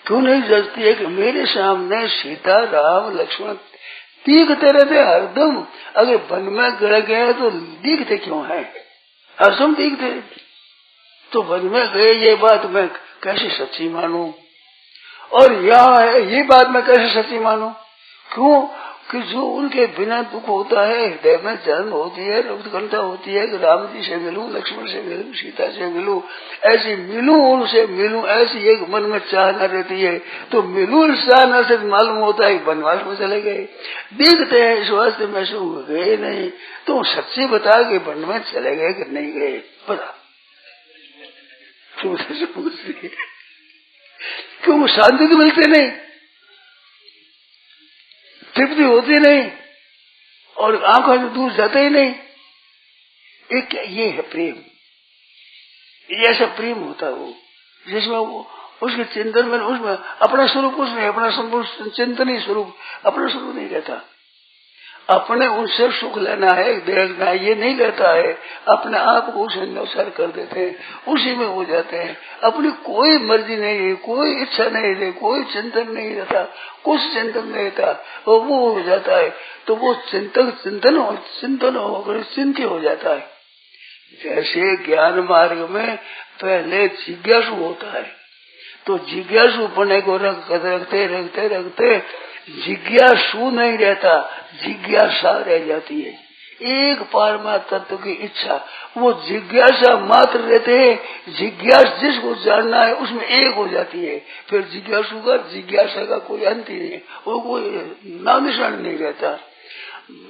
Speaker 3: क्यों नहीं जचती है कि मेरे सामने सीता राम लक्ष्मण दिखते रहते हरदम, अगर वन में गड़ गए तो दिखते क्यों है, हरदम दिखते। तो वन में गए ये बात मैं कैसे सच्ची मानूं, और यहाँ है ये बात मैं कैसे सच्ची मानूं। क्यों कि जो उनके बिना दुख होता है, हृदय में जलन होती है, उत्कंठा होती है कि राम जी से मिलूं, लक्ष्मण से मिलूं, सीता से मिलूं, ऐसी मिलूं उनसे मिलूं, ऐसी एक मन में चाहना रहती है। तो मिलूं इस चाहना से मालूम होता है वनवास में चले गए, दिखते हैं इस वास्ते में से गए नहीं। तो सच्ची बता के वन में चले गए कि नहीं गए, बता क्यों शांति तो मिलते नहीं। तृप्ति होती नहीं और आंखों से दूर जाते ही नहीं। एक ये है प्रेम, ये ऐसा प्रेम होता है वो जिसमें वो उसके चिंतन में उसमें अपना स्वरूप कुछ नहीं, अपना चिंतन ही स्वरूप, अपना स्वरूप नहीं रहता। अपने उनसे सुख लेना है, देखना है, ये नहीं रहता है। अपने आप को उसे अनुसार कर देते हैं, उसी में हो जाते हैं। अपनी कोई मर्जी नहीं है, कोई इच्छा नहीं है, कोई चिंतन नहीं रहता, कुछ चिंतन नहीं रहता, और वो हो जाता है। तो वो चिंतन होकर चिंतित हो जाता है। जैसे ज्ञान मार्ग में पहले जिज्ञासु होता है, तो जिज्ञासु पने को रखते रखते रखते जिज्ञासु नहीं रहता, जिज्ञासा रह जाती है। एक पारमात्मा तत्व की इच्छा, वो जिज्ञासा मात्र रहते हैं। जिज्ञास जिसको जानना है उसमें एक हो जाती है। फिर जिज्ञासु का जिज्ञासा का कोई अंत ही नहीं, वो कोई नाम निशान नहीं रहता।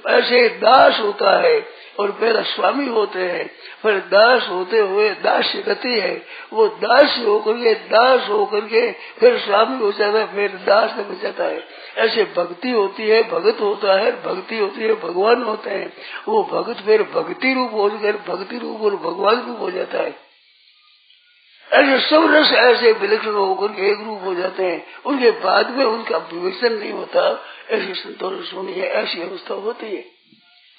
Speaker 3: ऐसे दास होता है और पहला स्वामी होते हैं, फिर दास होते हुए दास्य गति है, वो दास होकर के फिर स्वामी हो जाता है, फिर दास हो जाता है। ऐसे भक्ति होती है, भगत होता है, भक्ति होती है, भगवान होते हैं। वो भगत फिर भक्ति रूप होकर भक्ति रूप और भगवान रूप हो जाता है। ऐसे सब रस ऐसे विलक्षण होकर के एक रूप हो जाते हैं। उनके बाद में उनका विवेचन नहीं होता। ऐसी संतोष होनी है, ऐसी अवस्था होती है।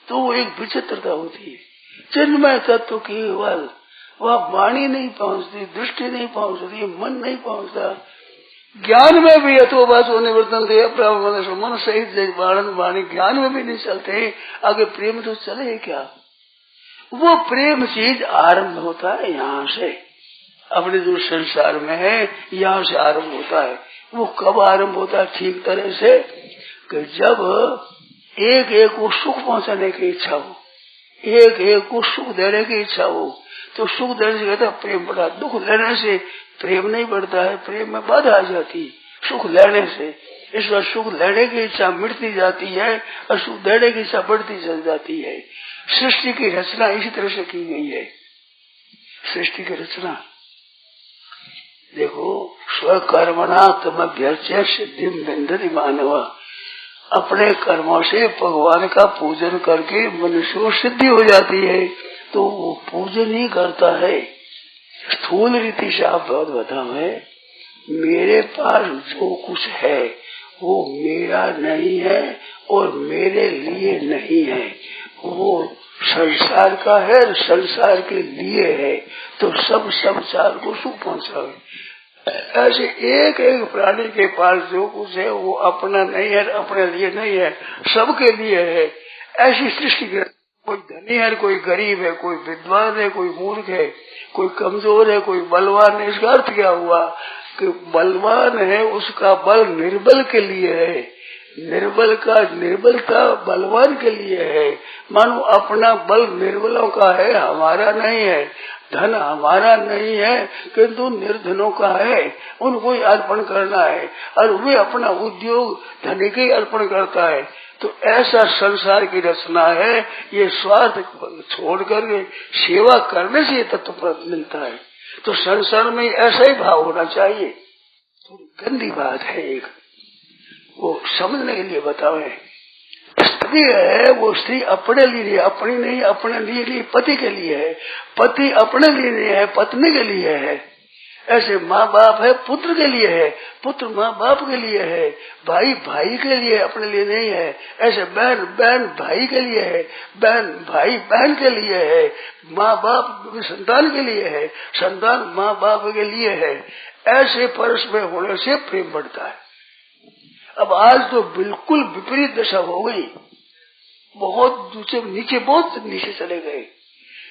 Speaker 3: तो वो एक विचित्रता होती है। चिन्मय तत्व की वह वाणी नहीं पहुंचती, दृष्टि नहीं पहुंचती, मन नहीं पहुंचता। ज्ञान में भी यथोवाचो निवर्तन थे, मन सहित वाणी ज्ञान में भी नहीं चलते, आगे प्रेम तो चले क्या। वो प्रेम चीज आरंभ होता है यहाँ से, अपने जो संसार में है यहाँ से आरंभ होता है। वो कब आरंभ होता है ठीक तरह से, कि जब एक एक को सुख पहुंचाने की इच्छा हो, एक एक को सुख देने की इच्छा हो, तो सुख देने से कहता है प्रेम बढ़ा। दुख लेने से प्रेम नहीं बढ़ता है, प्रेम में बाधा आ जाती है सुख लेने से। इस बार सुख लेने की इच्छा मिटती जाती है और सुख देने की इच्छा बढ़ती चल जाती है। सृष्टि की रचना इसी तरह से की गई है। सृष्टि की रचना देखो, स्वकर्मणा तमभ्यर्च्य सिद्धिं विन्दति मानव। अपने कर्मों से भगवान का पूजन करके मनुष्य को सिद्धि हो जाती है, तो वो पूजन ही करता है। स्थूल रीति से आप बहुत बताओ है, मेरे पास जो कुछ है वो मेरा नहीं है और मेरे लिए नहीं है, वो संसार का है, संसार के लिए है। तो सब संसार को सुख पहुंचावे। ऐसे एक एक प्राणी के पास जो कुछ है वो अपना नहीं है, अपने लिए नहीं है, सबके लिए है। ऐसी सृष्टि के कोई धनी है, कोई गरीब है, कोई विद्वान है, कोई मूर्ख है, कोई कमजोर है, कोई बलवान है। इसका अर्थ क्या हुआ कि बलवान है उसका बल निर्बल के लिए है, निर्बल का निर्बलता बलवान के लिए है। मानो अपना बल निर्बलों का है, हमारा नहीं है। धन हमारा नहीं है किंतु निर्धनों का है, उनको ही अर्पण करना है, और वे अपना उद्योग धन के अर्पण करता है। तो ऐसा संसार की रचना है। ये स्वार्थ छोड़ करके सेवा करने से ये तत्व मिलता है। तो संसार में ऐसा ही भाव होना चाहिए। थोड़ी गंदी बात है एक, वो समझने के लिए बतावे। स्त्री है, वो स्त्री अपने लिए, अपनी नहीं, अपने लिए पति के लिए है, पति अपने लिए नहीं है, पत्नी के लिए है। ऐसे माँ बाप है, पुत्र के लिए है, पुत्र माँ बाप के लिए है, भाई भाई के लिए, अपने लिए नहीं है। ऐसे बहन बहन भाई के लिए है, बहन भाई बहन के लिए है, माँ बाप संतान के लिए है, संतान माँ बाप के लिए है। ऐसे परस्पर होने से प्रेम बढ़ता है। अब आज तो बिल्कुल विपरीत दशा हो गई, बहुत नीचे चले गए।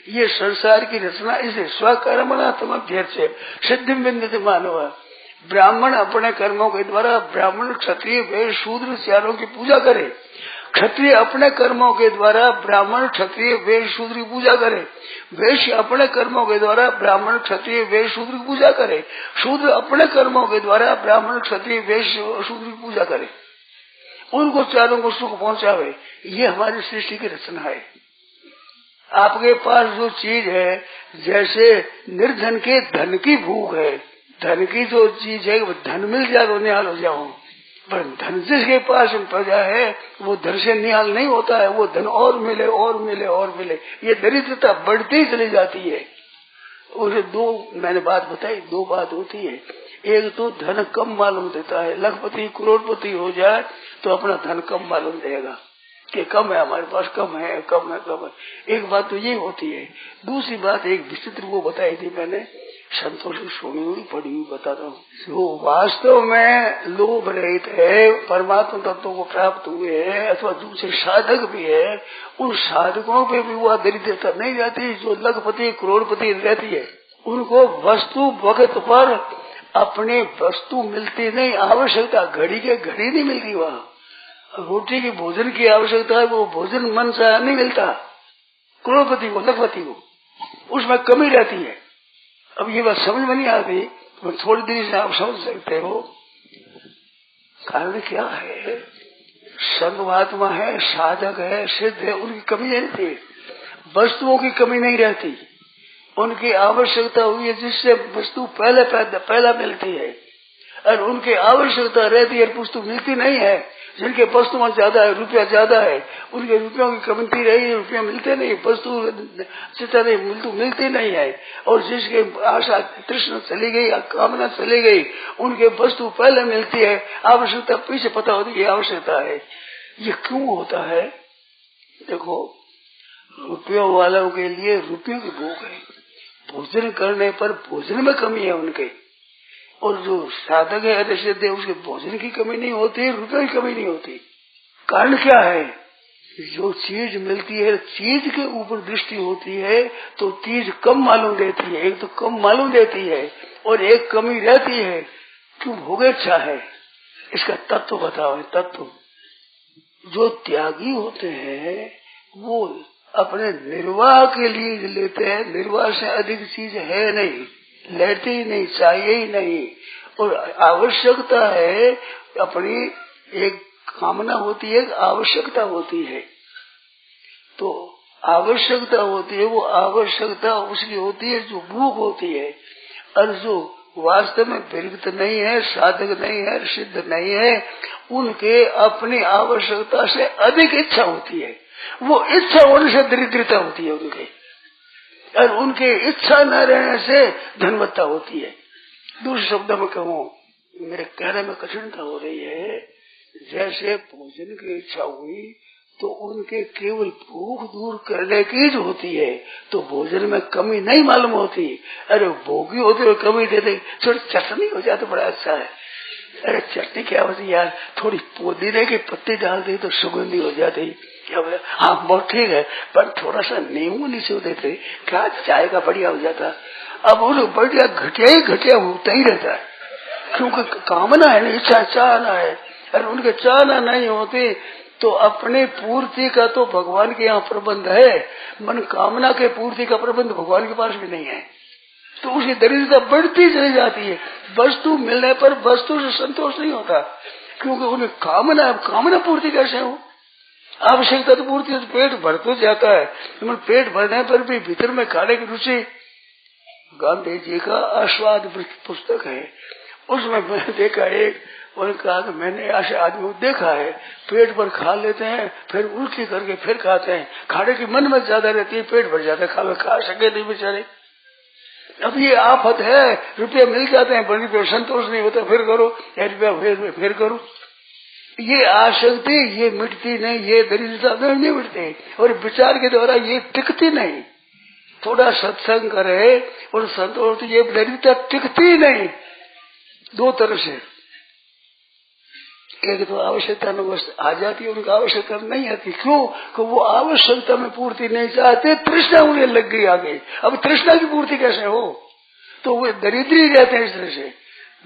Speaker 3: ये संसार की रचना इसे स्वकर्मणा तमभ्यर्च्य सिद्धिं विन्दति मानव। ब्राह्मण अपने कर्मों के द्वारा, ब्राह्मण क्षत्रिय वैश्य शूद्र चारों की पूजा करे। क्षत्रिय अपने कर्मों के द्वारा ब्राह्मण क्षत्रिय वैश्य शूद्र की पूजा करे। वैश्य अपने कर्मों के द्वारा ब्राह्मण क्षत्रिय वैश्य शूद्र की पूजा करे। शूद्र अपने कर्मों के द्वारा ब्राह्मण क्षत्रिय वैश्य शूद्र की पूजा करे। उनको चारों को सुख पहुंचावे। ये हमारी सृष्टि की रचना है। आपके पास जो चीज है, जैसे निर्धन के धन की भूख है, धन की जो चीज है, धन मिल जाए तो निहाल हो जाओ, पर धन जिसके पास प्रजा है वो धन से निहाल नहीं होता है, वो धन और मिले और मिले और मिले, ये दरिद्रता बढ़ती ही चली जाती है। उसे दो मैंने बात बताई, दो बात होती है। एक तो धन कम मालूम देता है, लखपति करोड़पति हो जाए तो अपना धन कम मालूम देगा कि कम है, हमारे पास कम है, कम है, कम है। एक बात तो ये होती है। दूसरी बात एक विचित्र वो बताई थी मैंने, संतों से सुनी हुई पढ़ी हुई बताता हूँ। जो वास्तव में लोभ रहित है, परमात्मा तत्व को प्राप्त हुए हैं अथवा दूसरे साधक भी है, उन साधकों पे भी वह दरिद्रता नहीं जाती जो लखपति करोड़पति रहती है। उनको वस्तु वक्त पर अपने वस्तु मिलती नहीं, आवश्यकता घड़ी के घड़ी नहीं मिलती। वहाँ रोटी की भोजन की आवश्यकता है, वो भोजन मन से नहीं मिलता करोड़पति को लखपति को, उसमें कमी रहती है। अब ये बात समझ में नहीं आती तो थोड़ी देर से आप समझ सकते हो। कारण क्या है? संगवात्मा है, साधक है, सिद्ध है, उनकी कमी नहीं रहती, वस्तुओं की कमी नहीं रहती। उनकी आवश्यकता हुई है जिससे वस्तु पहला मिलती है, और उनकी आवश्यकता रहती है वस्तु मिलती नहीं है। जिनके वस्तु में ज्यादा है, रुपया ज्यादा है, उनके रुपयों की कमी रही, रुपया मिलते नहीं, वस्तु मिलती नहीं है। और जिसके आशा तृष्णा चली गई, कामना चली गई, उनके वस्तु पहले मिलती है, आवश्यकता पीछे पता होती है आवश्यकता है। ये क्यों होता है? देखो, रुपयों वालों के लिए रुपयों की भूख है, भोजन करने पर भोजन में कमी है उनके, और जो साधक है अरिषद है उसके भोजन की कमी नहीं होती, रुपये की कमी नहीं होती। कारण क्या है? जो चीज मिलती है चीज के ऊपर दृष्टि होती है तो चीज कम मालूम देती है। एक तो कम मालूम देती है और एक कमी रहती है। क्यों? भोगेच्छा है। इसका तत्व बताओ। तत्व जो त्यागी होते हैं वो अपने निर्वाह के लिए लेते हैं, निर्वाह से अधिक चीज है नहीं, लेते ही नहीं, चाहिए ही नहीं। और आवश्यकता है, अपनी एक कामना होती है, आवश्यकता होती है। तो आवश्यकता होती है, वो आवश्यकता उसकी होती है जो भूख होती है। और जो वास्तव में विरक्त नहीं है, साधक नहीं है, सिद्ध नहीं है, उनके अपनी आवश्यकता से अधिक इच्छा होती है। वो इच्छा होने से दरिद्रता होती है उनके, और उनके इच्छा न रहने से धनवत्ता होती है। दूसरे शब्दों में कहूँ, मेरे कहने में कठिनता हो रही है। जैसे भोजन की इच्छा हुई तो उनके केवल भूख दूर करने की जो होती है, तो भोजन में कमी नहीं मालूम होती। अरे भोगी होते हुए कमी देते, थोड़ी चटनी हो जाए तो बड़ा अच्छा है। अरे चटनी क्या होती यार, थोड़ी पुदीने की पत्ती डाल दी तो सुगंधी हो जाती। क्या बोले? हाँ बहुत ठीक है, पर थोड़ा सा नींबू नीचे देते क्या चाय का बढ़िया हो जाता। अब उन बढ़िया घटिया ही घटिया होता ही रहता है, क्योंकि कामना है, इच्छा चाहना है। और उनके चाहना नहीं होती तो अपने पूर्ति का तो भगवान के यहाँ प्रबंध है, मन कामना के पूर्ति का प्रबंध भगवान के पास भी नहीं है। तो उसकी दरिद्रता बढ़ती चली जाती है। वस्तु मिलने पर वस्तु से संतोष नहीं होता, क्योंकि उन्हें कामना पूर्ति कैसे हो? आवश्यकता तो पूर्ति, तो पेट भर तो जाता है, लेकिन पेट भरने पर भी भीतर में खाने की रुचि। गांधी जी का आस्वाद पुस्तक है, उसमें मैंने देखा एक, उन्होंने कहा कि मैंने ऐसे आदमी देखा है, पेट भर खा लेते हैं, फिर उल्टी करके फिर खाते हैं, खाने की मन में ज्यादा रहती है, पेट भर जाता है, खा सके नहीं बेचारे। अब ये आफत है, रुपये मिल जाते हैं, बड़ी रुपये संतोष नहीं होता, फिर करो, रुपया फिर करो। ये आसक्ति ये मिटती नहीं, ये दरिद्रता नहीं मिटती, और विचार के द्वारा ये टिकती नहीं। थोड़ा सत्संग करे और संतोष, ये दरिद्रता टिकती नहीं। दो तरह से, एक तो आवश्यकता में आ जाती है, उनकी आवश्यकता नहीं आती। क्यों? कि वो आवश्यकता में पूर्ति नहीं चाहते, तृष्णा उन्हें लग गई आगे। अब तृष्णा की पूर्ति कैसे हो? तो वे दरिद्री रहते हैं इस तरह से।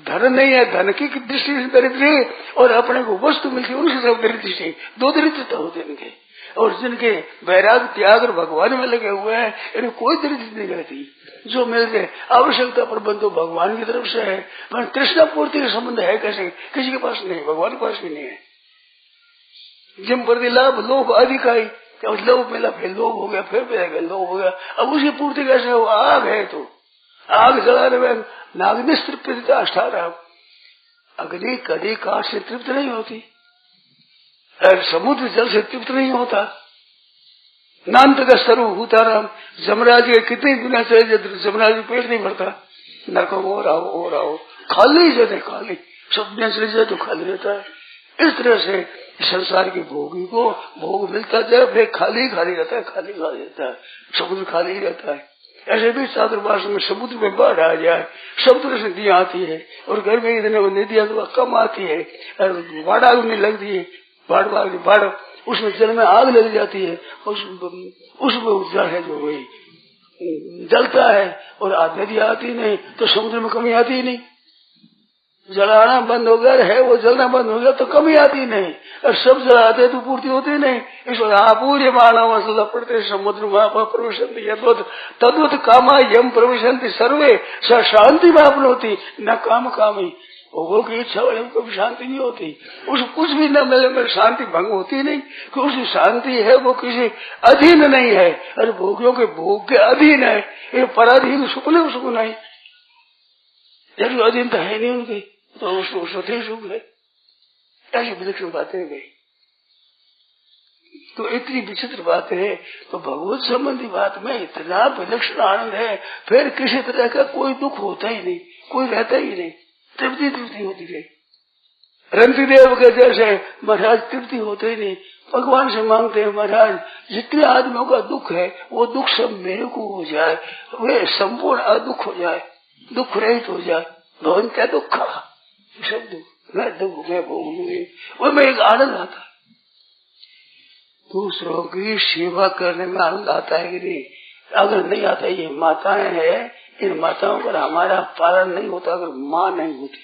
Speaker 3: धन नहीं है, धन की दृष्टि से दरिद्री, और अपने को वस्तु मिलती है उनसे सब दरिद्री, दो दरिद्रता होते हैं इनके। और जिनके वैराग त्याग और भगवान में लगे हुए हैं, इन्हें कोई दरिद्रता नहीं रहती। जो मिलते आवश्यकता प्रबंध तो भगवान की तरफ से है, पर तृष्णा पूर्ति का संबंध है कैसे? किसी के पास नहीं, भगवान के पास भी नहीं है। जिम प्रति लाभ लोभ अधिक आई, लोभ मिला फिर लोभ हो गया, फिर लोभ हो गया। अब उसकी पूर्ति कैसे हो? आग है तो आग जलाने में नाग निस्तृप्त अग्नि कभी काठ से तृप्त नहीं होती, समुद्र जल से तृप्त नहीं होता। नान्त का सर्वभूतानाम, जमराज के कितने बिना चले जमराज पेट नहीं भरता, नरकों में और आओ खाली जगह खाली, सब बिना चले जाए तो खाली रहता है। इस तरह से संसार के भोगी को भोग मिलता जाए, फिर खाली खाली रहता है, खाली खाली रहता है, समुद्र खाली रहता है। ऐसे भी चातुर्मास में समुद्र में बाढ़ आ जाए, सब तरह से नदियां आती है, और घर में इतने नदियां तो कम आती है, बाढ़ आगने लगती है, बाढ़ उसमें जल में आग लग जाती है, उसमें जल है जो वही जलता है, और नदी आती नहीं तो समुद्र में कमी आती ही नहीं। जलाना बंद हो गया है, वो जलना बंद हो गया तो कमी आती नहीं, और सब जलाते तो पूर्ति होती नहीं। इसलिए पूरे मानव पड़ते समुद्र में प्रविशन्ति यद्वत् तद्वत् कामा यम प्रविशन्ति सर्वे स शांति में अपनोती न काम कामी। भोगों की इच्छा वाले कभी शांति नहीं होती, उस कुछ भी न मिले में शांति भंग होती नहीं, कि उसकी शांति है वो किसी अधीन नहीं है, अरे भोगियों के भोग के अधीन है, ये पराधीन सुख नहीं, जब अधीनता है नहीं उनकी तो उसको स्वतः सुख है। ऐसी विलक्षण बातें गई, तो इतनी विचित्र बात है। तो भगवत संबंधी बात में इतना विलक्षण आनंद है, फिर किसी तरह का कोई दुख होता ही नहीं, कोई रहता ही नहीं, तृप्ति होती गई। रंतिदेव के जैसे महाराज तृप्ति होते ही नहीं, भगवान से मांगते हैं महाराज जितने आदमियों का दुख है वो दुख सब मेरे को हो जाए, वे संपूर्ण अदुख हो जाए, दुख रहित हो जाए। भगवान क्या दुख सब दुख मैं दुख मैं भोग लूंगी, वो में एक आनंद आता है। दूसरों की सेवा करने में आनंद आता है कि नहीं? अगर नहीं आता, ये माताएं हैं, इन माताओं पर हमारा पालन नहीं होता, अगर माँ नहीं होती,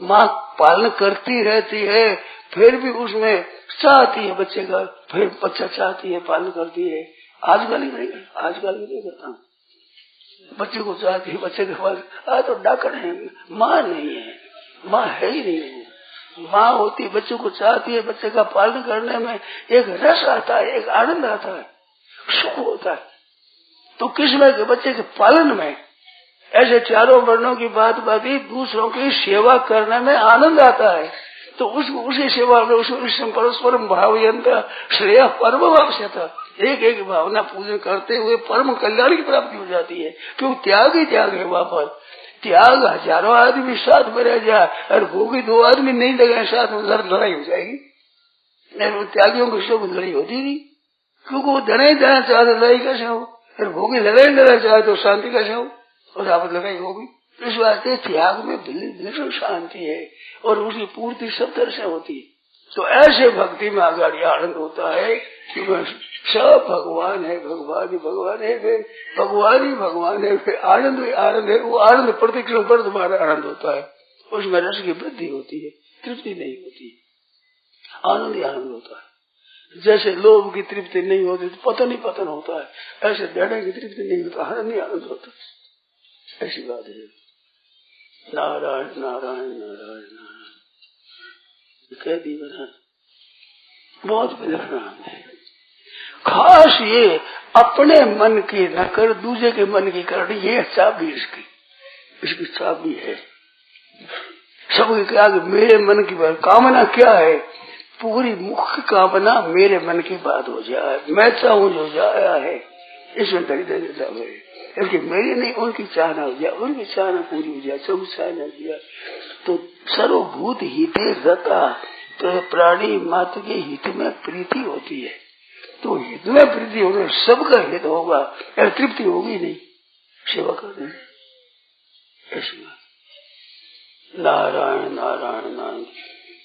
Speaker 3: माँ पालन करती रहती है, फिर भी उसमें चाहती है बच्चे का, फिर बच्चा चाहती है पालन करती है। आजकल नहीं करता, बच्चे को चाहती है, बच्चे के पास आज तो डाकण है, माँ नहीं है, माँ है ही नहीं। माँ होती बच्चे को चाहती है, बच्चे का पालन करने में एक रस आता है, एक आनंद आता है, सुख होता है। तो किसमें के बच्चे के पालन में ऐसे चारों वर्णों की बात बाती दूसरों की सेवा करने में आनंद आता है। तो उसी सेवा में उसको परस्पर भावयंत श्रेय परम आवश्यकता, एक एक भावना पूजन करते हुए परम कल्याण की प्राप्ति हो जाती है। क्यों? त्याग ही त्याग है। वहां पर त्याग हजारों आदमी साथ में रह जाए और भोगी दो आदमी नहीं लगे साथ में, लड़ाई हो जाएगी। नहीं, त्यागियों की सब लड़ाई होती नहीं, क्योंकि वो देना चाहते लड़ाई कैसे हो, फिर भोगी लड़ाई चाहे तो शांति कैसे हो, और आप लड़ाई होगी। इस वास्ते त्याग में बिल्कुल शांति है, और उसकी पूर्ति सब तरह से होती है। तो ऐसे भक्ति में आगाड़ी आनंद होता है कि सब भगवान है, भगवान ही भगवान है, फिर भगवान ही भगवान है, फिर आनंद ही आनंद है। वो आनंद प्रतिक्षण पर तुम्हारा आनंद होता है, उसमें रस की वृद्धि होती है, तृप्ति नहीं होती, आनंद ही आनंद होता है। जैसे लोभ की तृप्ति नहीं होती तो पतन ही पतन होता है, ऐसे डर की तृप्ति नहीं होता, आनंद ही आनंद होता है। ऐसी बात है। नारायण नारायण नारायण नारायण कह दी बना, बहुत विलक्षण है। खास ये अपने मन की न कर, दूसरे के मन की करनी, ये चाबी इसकी चाबी है। सबकी क्या मेरे मन की बात, कामना क्या है? पूरी मुख्य कामना मेरे मन की बात हो जाए, मैं चाहूँ जो जाया है, इसमें दरिद्र इसकी मेरी नहीं, उनकी चाहना हो जाए, उनकी चाहना पूरी हो जाए, सब चाहना हो जाए। तो सर्वभूत हिते रता, तो प्राणी मात्र के हित में प्रीति होती है। तो हित में प्रीति होने सबका हित होगा, या तृप्ति होगी नहीं सेवा करने। ऐसी बात। नारायण नारायण।